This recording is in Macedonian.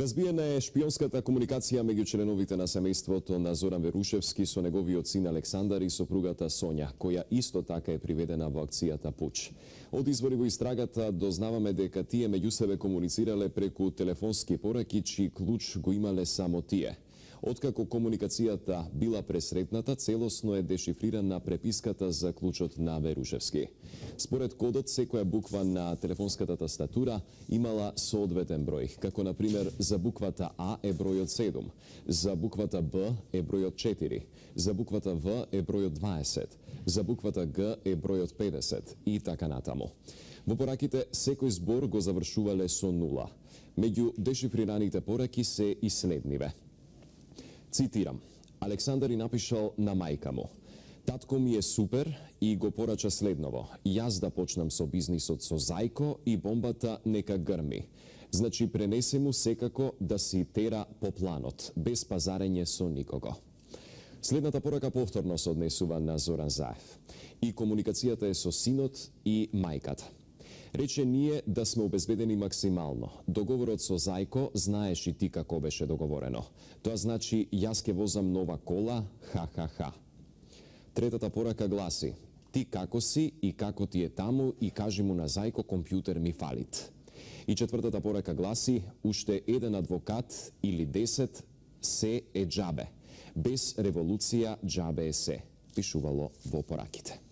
Разбиена е шпионската комуникација меѓу членовите на семејството на Зоран Верушевски со неговиот син Александар и сопругата Сонја, која исто така е приведена во акцијата Пуч. Од извори во истрагата дознаваме дека тие меѓу себе комуницирале преку телефонски пораки, чиј клуч го имале само тие. Откако комуникацијата била пресретната, целосно е дешифрирана преписката за клучот на Верушевски. Според кодот, секоја буква на телефонската тастатура имала соодветен број, како на пример за буквата А е бројот 7, за буквата Б е бројот 4, за буквата В е бројот 20, за буквата Г е бројот 50 и така натаму. Во пораките секој збор го завршувале со 0. Меѓу дешифрираните пораки се и следниве. Цитирам, Александар и напишал на мајка му: "Татко ми е супер" и го порача следново: "Јас да почнам со бизнисот со Зајко и бомбата нека грми. Значи пренесе му секако да си тера по планот, без пазарење со никого." Следната порака повторно се однесува на Зоран Заев. И комуникацијата е со синот и мајката. Рече: "Ние да сме обезбедени максимално. Договорот со Зајко знаеш и ти како беше договорено. Тоа значи јас ке возам нова кола, ха-ха-ха." Третата порака гласи: "Ти како си и како ти е таму и кажи му на Зајко компјутер ми фалит." И четвртата порака гласи: "Уште еден адвокат или 10 се е џабе. Без револуција џабе е се", пишувало во пораките.